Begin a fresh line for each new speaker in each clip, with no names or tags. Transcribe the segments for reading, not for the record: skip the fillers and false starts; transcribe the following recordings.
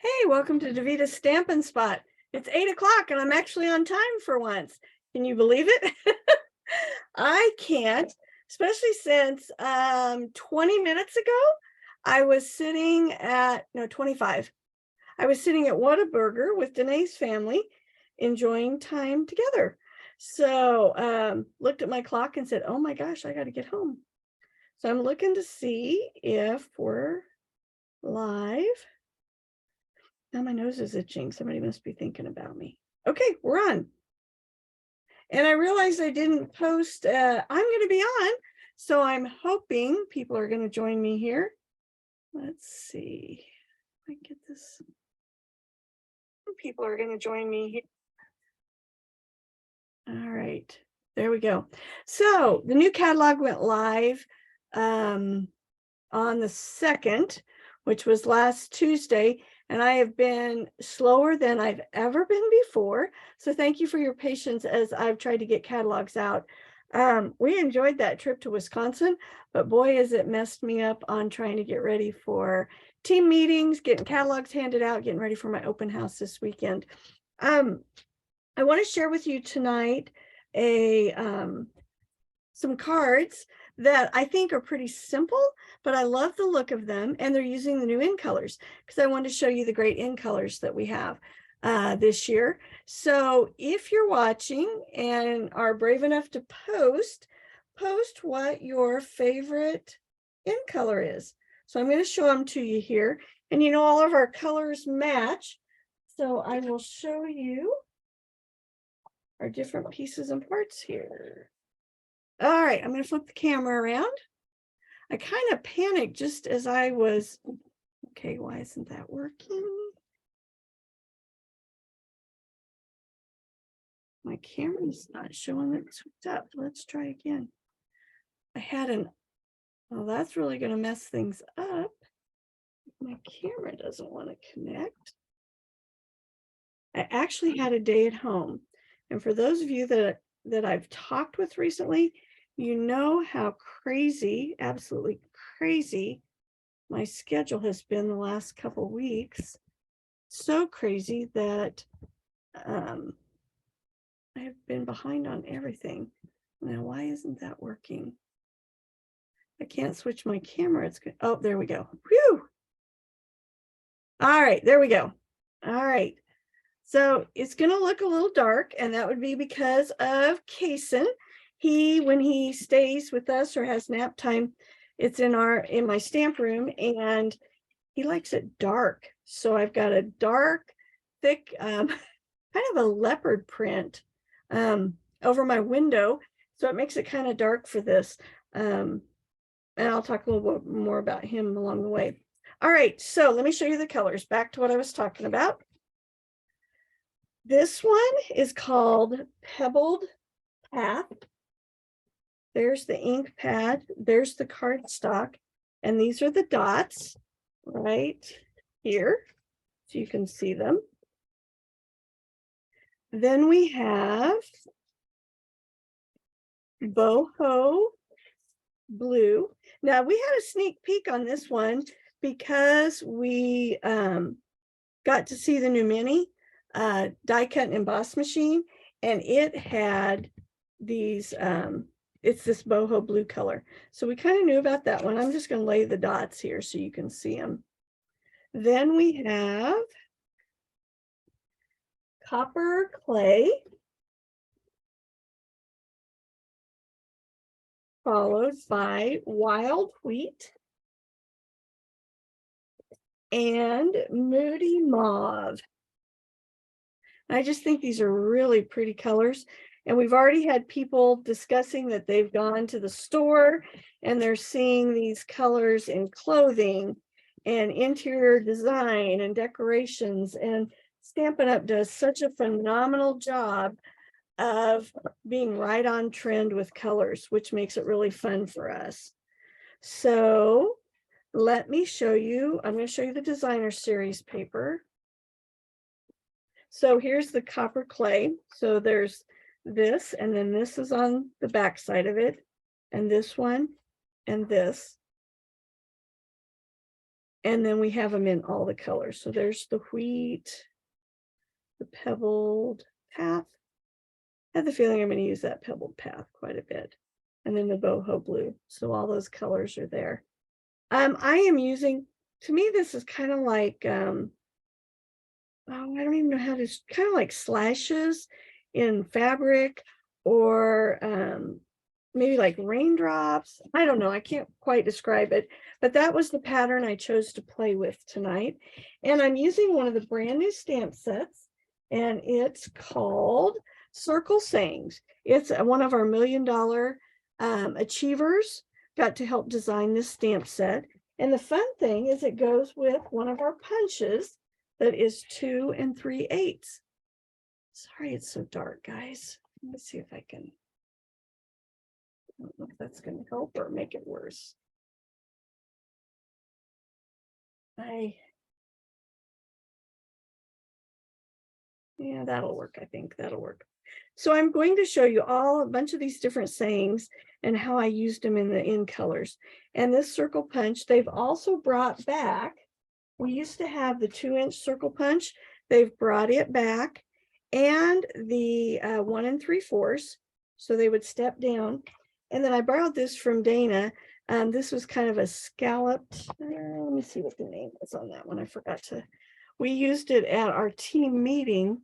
Hey, welcome to Davita's Stampin' Spot. It's 8 o'clock and I'm actually on time for once. Can you believe it? I can't, especially since 20 minutes ago, I was sitting at, no, 25. I was sitting at Whataburger with Danae's family, enjoying time together. So looked at my clock and said, oh my gosh, I got to get home. So I'm looking to see if we're live. Now my nose is itching. Somebody must be thinking about me. Okay, we're on. And I realized I didn't post, I'm going to be on. So I'm hoping people are going to join me here. Let's see if I get this. People are going to join me here. All right, there we go. So the new catalog went live on the 2nd, which was last Tuesday. And I have been slower than I've ever been before. So thank you for your patience as I've tried to get catalogs out. We enjoyed that trip to Wisconsin, but boy, has it messed me up on trying to get ready for team meetings, getting catalogs handed out, getting ready for my open house this weekend. I want to share with you tonight some cards that I think are pretty simple, but I love the look of them, and they're using the new InColors because I wanted to show you the great InColors that we have this year. So if you're watching and are brave enough to post what your favorite InColor is. So I'm going to show them to you here, and you know all of our colors match. So I will show you our different pieces and parts here. All right, I'm going to flip the camera around. I kind of panicked just as I was, okay, why isn't that working? My camera's not showing that it's hooked up. Let's try again. I had well, that's really going to mess things up. My camera doesn't want to connect. I actually had a day at home. And for those of you that I've talked with recently, you know how crazy, absolutely crazy, my schedule has been the last couple of weeks. So crazy that I have been behind on everything. Now, why isn't that working? I can't switch my camera. It's good. Oh, there we go. Whew. All right, there we go. All right. So it's going to look a little dark, and that would be because of Kason. When he stays with us or has nap time, it's in my stamp room, and he likes it dark. So I've got a dark, thick, kind of a leopard print over my window. So it makes it kind of dark for this. And I'll talk a little bit more about him along the way. All right, so let me show you the colors. Back to what I was talking about. This one is called Pebbled Path. There's the ink pad. There's the cardstock. And these are the dots right here, so you can see them. Then we have Boho Blue. Now, we had a sneak peek on this one because we got to see the new mini die cut and emboss machine, and it had these it's this boho blue color, so we kind of knew about that one. I'm just going to lay the dots here so you can see them. Then we have copper clay, followed by wild wheat and moody mauve. I just think these are really pretty colors. And we've already had people discussing that they've gone to the store and they're seeing these colors in clothing and interior design and decorations. And Stampin' Up! Does such a phenomenal job of being right on trend with colors, which makes it really fun for us. So let me show you, I'm going to show you the designer series paper. So here's the copper clay. So there's this, and then this is on the back side of it, and this one, and this. And then we have them in all the colors. So there's the wheat, the pebbled path. I have the feeling I'm going to use that pebbled path quite a bit. And then the boho blue. So all those colors are there. I am using, to me, this is kind of like, oh, I don't even know how to, kind of like slashes in fabric, or maybe like raindrops. I don't know. I can't quite describe it, but that was the pattern I chose to play with tonight. And I'm using one of the brand new stamp sets, and it's called Circle Sayings. It's one of our $1 Million achievers got to help design this stamp set. And the fun thing is it goes with one of our punches that is 2 3/8. Sorry, it's so dark, guys. Let me see if I can. I don't know if that's going to help or make it worse. Yeah, that'll work. I think that'll work. So I'm going to show you all a bunch of these different sayings and how I used them in the InColors. And this circle punch, they've also brought back, we used to have the 2-inch circle punch. They've brought it back, and the 1 3/4. So they would step down. And then I borrowed this from Dana. This was kind of a scalloped, let me see what the name was on that one. I forgot to, we used it at our team meeting,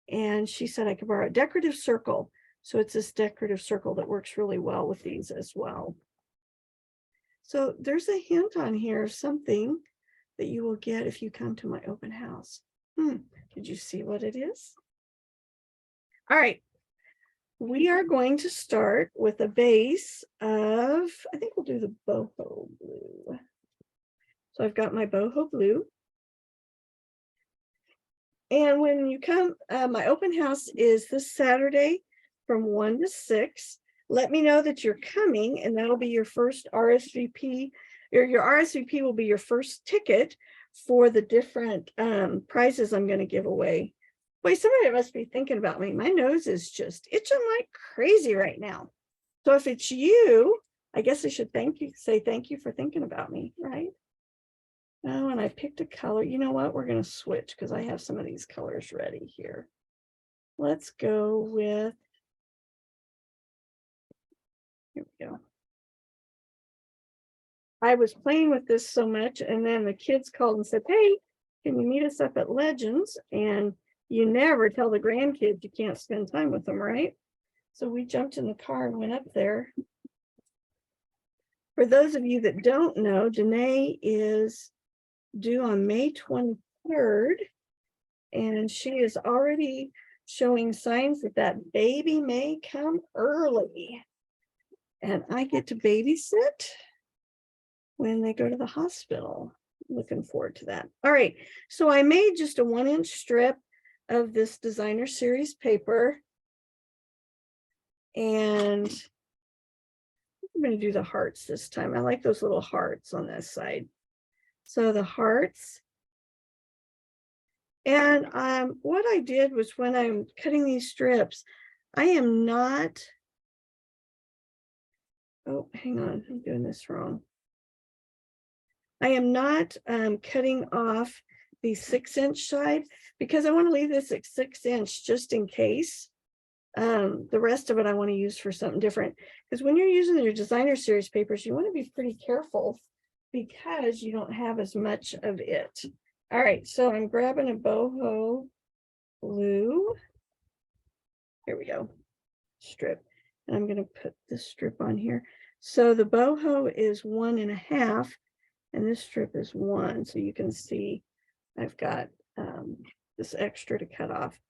and she said I could borrow a decorative circle. So it's this decorative circle that works really well with these as well. So there's a hint on here of something that you will get if you come to my open house. Did you see what it is? All right. We are going to start with a base of, I think we'll do the boho blue. So I've got my boho blue. And when you come, my open house is this Saturday from 1 to 6. Let me know that you're coming, and that'll be your first RSVP. Your RSVP will be your first ticket for the different prizes I'm going to give away. Boy, somebody must be thinking about me. My nose is just itching like crazy right now. So if it's you, I guess I should say thank you for thinking about me, right? Oh, and I picked a color. You know what? We're going to switch because I have some of these colors ready here. Let's go with, here we go. I was playing with this so much, and then the kids called and said, hey, can you meet us up at Legends? And you never tell the grandkids you can't spend time with them, right? So we jumped in the car and went up there. For those of you that don't know, Danae is due on May 23rd, and she is already showing signs that that baby may come early. And I get to babysit when they go to the hospital. Looking forward to that. All right, so I made just a 1-inch strip of this designer series paper, and I'm going to do the hearts this time. I like those little hearts on this side. So the hearts. And what I did was, when I'm cutting these strips, I am not, oh, hang on, I'm doing this wrong. I am not cutting off the 6-inch side, because I want to leave this at 6-inch just in case. The rest of it I want to use for something different, because when you're using your designer series papers, you want to be pretty careful because you don't have as much of it. All right, so I'm grabbing a boho blue. Here we go, strip, and I'm going to put this strip on here. So the boho is 1 1/2, and this strip is 1. So you can see I've got this extra to cut off.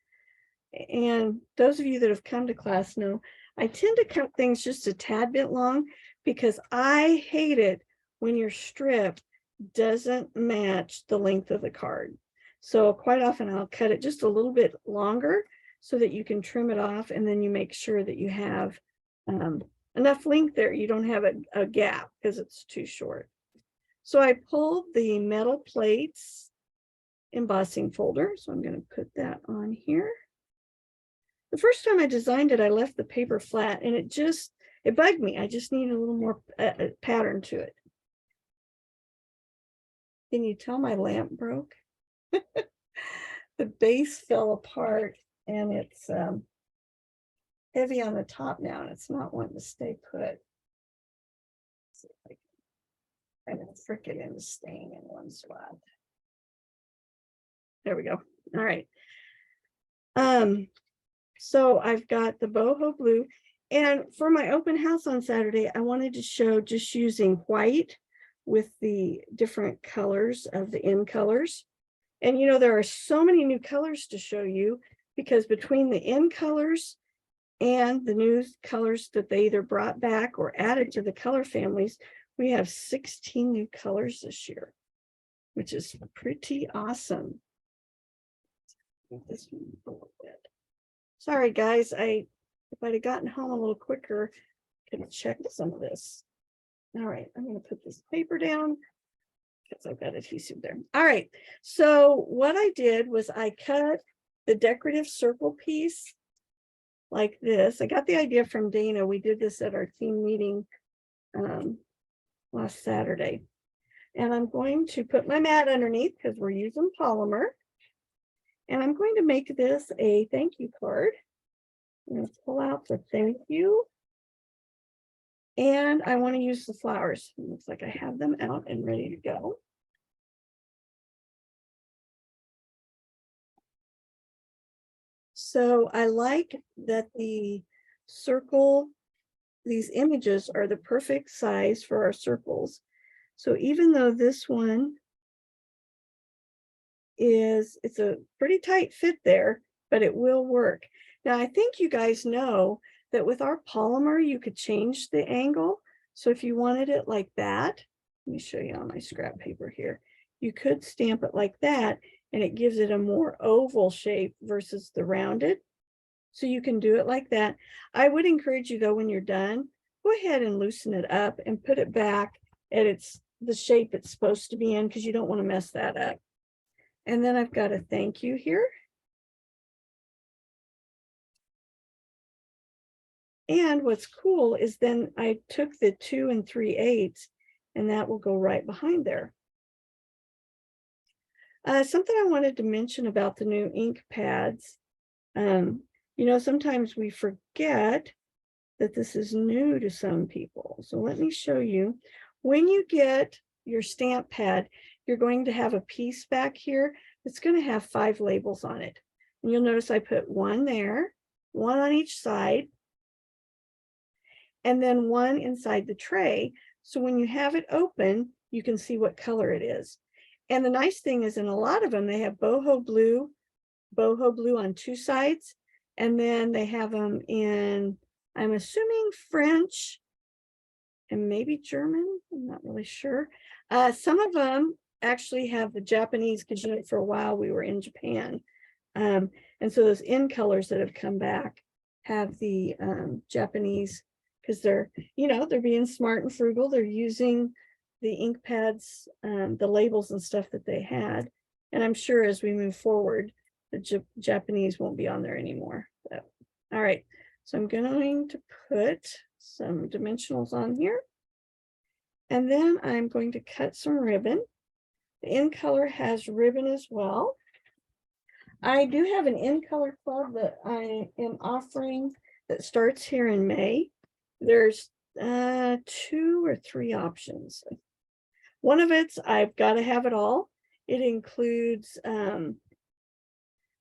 And those of you that have come to class know I tend to cut things just a tad bit long, because I hate it when your strip doesn't match the length of the card. So quite often I'll cut it just a little bit longer so that you can trim it off, and then you make sure that you have enough length there. You don't have a gap because it's too short. So I pulled the metal plates embossing folder, so I'm going to put that on here. The first time I designed it, I left the paper flat, and it bugged me. I just needed a little more pattern to it. Can you tell my lamp broke? The base fell apart and it's heavy on the top now and it's not wanting to stay put. Let's see if I can frick it into staying in one spot. There we go. All right. So I've got the boho blue, and for my open house on Saturday, I wanted to show just using white with the different colors of the InColors. And you know, there are so many new colors to show you because between the InColors and the new colors that they either brought back or added to the color families, we have 16 new colors this year, which is pretty awesome. This one a little bit. Sorry, guys. If I'd have gotten home a little quicker, I could have checked some of this. All right, I'm going to put this paper down because I've got adhesive there. All right, so what I did was I cut the decorative circle piece like this. I got the idea from Dana. We did this at our team meeting last Saturday. And I'm going to put my mat underneath because we're using polymer. And I'm going to make this a thank you card. I'm going to pull out the thank you. And I want to use the flowers. It looks like I have them out and ready to go. So I like that the circle, these images are the perfect size for our circles. So even though this one it's a pretty tight fit there, but it will work. Now, I think you guys know that with our polymer, you could change the angle. So if you wanted it like that, let me show you on my scrap paper here. You could stamp it like that, and it gives it a more oval shape versus the rounded. So you can do it like that. I would encourage you, though, when you're done, go ahead and loosen it up and put it back at the shape it's supposed to be in, because you don't want to mess that up. And then I've got a thank you here. And what's cool is then I took the 2 3/8, and that will go right behind there. Something I wanted to mention about the new ink pads. You know, sometimes we forget that this is new to some people. So let me show you. When you get your stamp pad, you're going to have a piece back here that's going to have 5 labels on it. And you'll notice I put 1 there, 1 on each side, and then 1 inside the tray. So when you have it open, you can see what color it is. And the nice thing is in a lot of them, they have boho blue on 2 sides. And then they have them in, I'm assuming, French and maybe German. I'm not really sure. Some of them actually have the Japanese, because you know, for a while we were in Japan. And so those InColors that have come back have the Japanese, because they're, you know, they're being smart and frugal. They're using the ink pads, the labels and stuff that they had. And I'm sure as we move forward, the Japanese won't be on there anymore. So, all right, so I'm going to put some dimensionals on here. And then I'm going to cut some ribbon. The InColor has ribbon as well. I do have an InColor club that I am offering that starts here in May. There's 2 or 3 options. One of it's I've got to have it all. It includes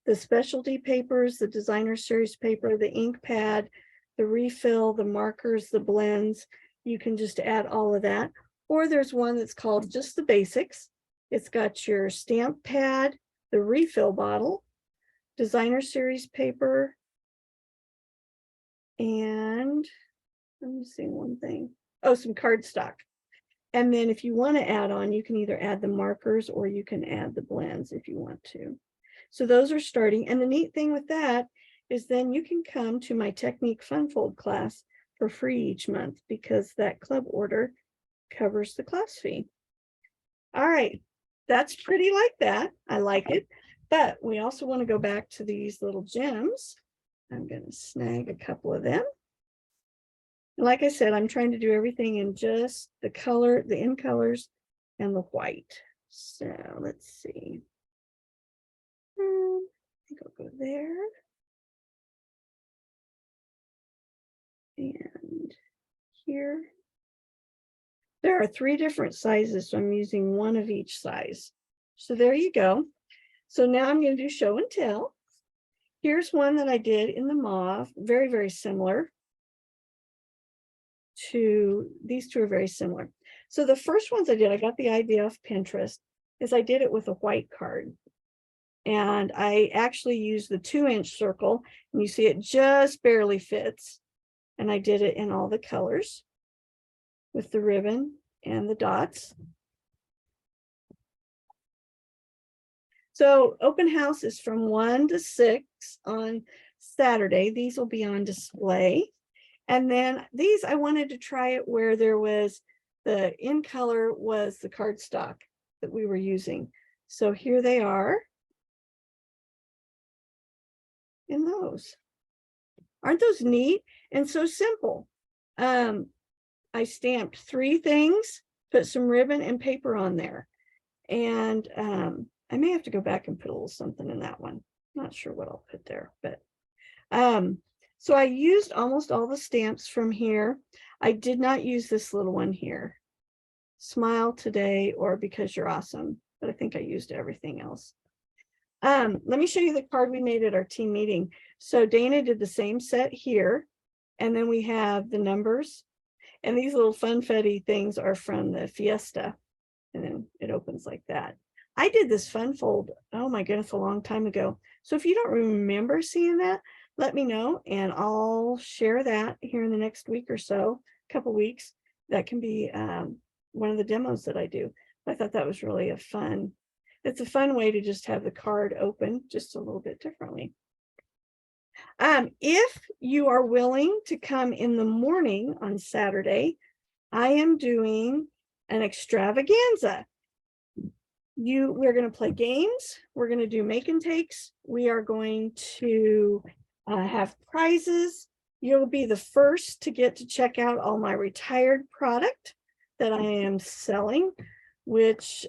the specialty papers, the designer series paper, the ink pad, the refill, the markers, the blends. You can just add all of that. Or there's one that's called just the basics. It's got your stamp pad, the refill bottle, designer series paper, and let me see one thing. Oh, some cardstock. And then if you want to add on, you can either add the markers or you can add the blends if you want to. So those are starting. And the neat thing with that is then you can come to my Technique Funfold class for free each month, because that club order covers the class fee. All right, that's pretty like that. I like it. But we also want to go back to these little gems. I'm going to snag a couple of them. Like I said, I'm trying to do everything in just the color, the InColors, and the white. So let's see. I think I'll go there. And here. There are 3 different sizes, so I'm using 1 of each size. So there you go. So now I'm going to do show and tell. Here's one that I did in the mauve, very, very similar to these 2 are very similar. So the first ones I did, I got the idea off Pinterest, is I did it with a white card. And I actually used the 2-inch circle, and you see it just barely fits. And I did it in all the colors with the ribbon and the dots. So open house is from 1 to 6 on Saturday. These will be on display. And then these, I wanted to try it where there was the InColor was the cardstock that we were using. So here they are in those. Aren't those neat and so simple? I stamped 3 things, put some ribbon and paper on there. And I may have to go back and put a little something in that one. Not sure what I'll put there, but so I used almost all the stamps from here. I did not use this little one here. Smile today or because you're awesome, but I think I used everything else. Let me show you the card we made at our team meeting. So Dana did the same set here, and then we have the numbers, and these little funfetti things are from the Fiesta, and then it opens like that. I did this fun fold, oh my goodness, a long time ago. So if you don't remember seeing that, let me know, and I'll share that here in the next week or so, couple weeks. That can be one of the demos that I do. I thought that was really it's a fun way to just have the card open just a little bit differently. If you are willing to come in the morning on Saturday, I am doing an extravaganza. We're going to play games. We're going to do make and takes. We are going to have prizes. You'll be the first to get to check out all my retired product that I am selling, which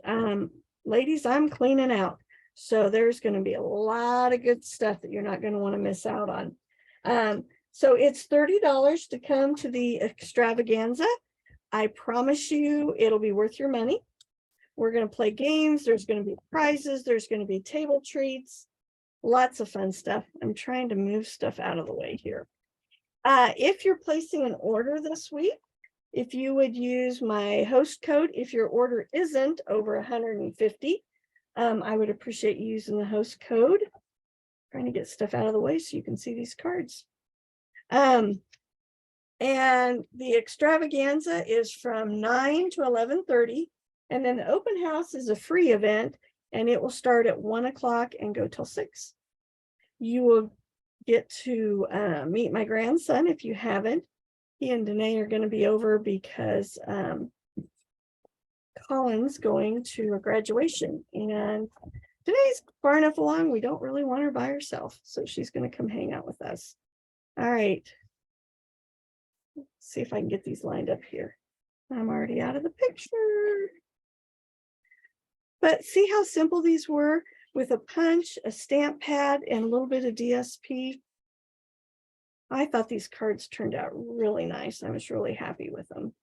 ladies, I'm cleaning out. So there's going to be a lot of good stuff that you're not going to want to miss out on. So it's $30 to come to the extravaganza. I promise you it'll be worth your money. We're going to play games. There's going to be prizes. There's going to be table treats. Lots of fun stuff. I'm trying to move stuff out of the way here. If you're placing an order this week, if you would use my host code, if your order isn't over 150, I would appreciate you using the host code. Trying to get stuff out of the way so you can see these cards. And the extravaganza is from 9 to 11:30. And then the open house is a free event, and it will start at 1 o'clock and go till 6. You will get to meet my grandson if you haven't. He and Danae are going to be over because Colin's going to a graduation, and Danae's far enough along, we don't really want her by herself, so she's going to come hang out with us. All right. Let's see if I can get these lined up here. I'm already out of the picture. But see how simple these were with a punch, a stamp pad, and a little bit of DSP. I thought these cards turned out really nice. I was really happy with them.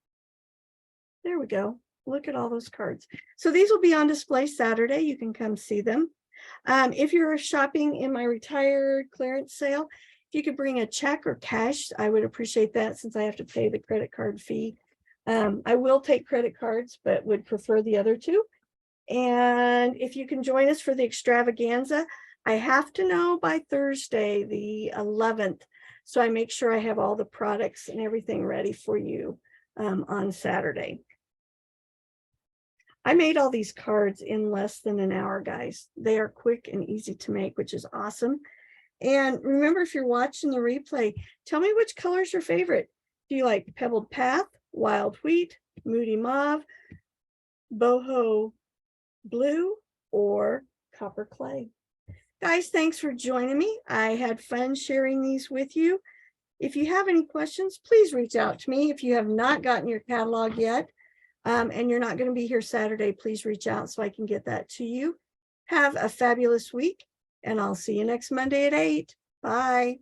There we go. Look at all those cards. So these will be on display Saturday. You can come see them. If you're shopping in my retired clearance sale, if you could bring a check or cash, I would appreciate that since I have to pay the credit card fee. I will take credit cards, but would prefer the other 2. And if you can join us for the extravaganza, I have to know by Thursday, the 11th. So I make sure I have all the products and everything ready for you on Saturday. I made all these cards in less than an hour, guys. They are quick and easy to make, which is awesome. And remember, if you're watching the replay, tell me which color is your favorite. Do you like Pebbled Path, Wild Wheat, Moody Mauve, Boho Blue, or Copper Clay? Guys, thanks for joining me. I had fun sharing these with you. If you have any questions, please reach out to me. If you have not gotten your catalog yet, and you're not going to be here Saturday, please reach out so I can get that to you. Have a fabulous week, and I'll see you next Monday at 8. Bye.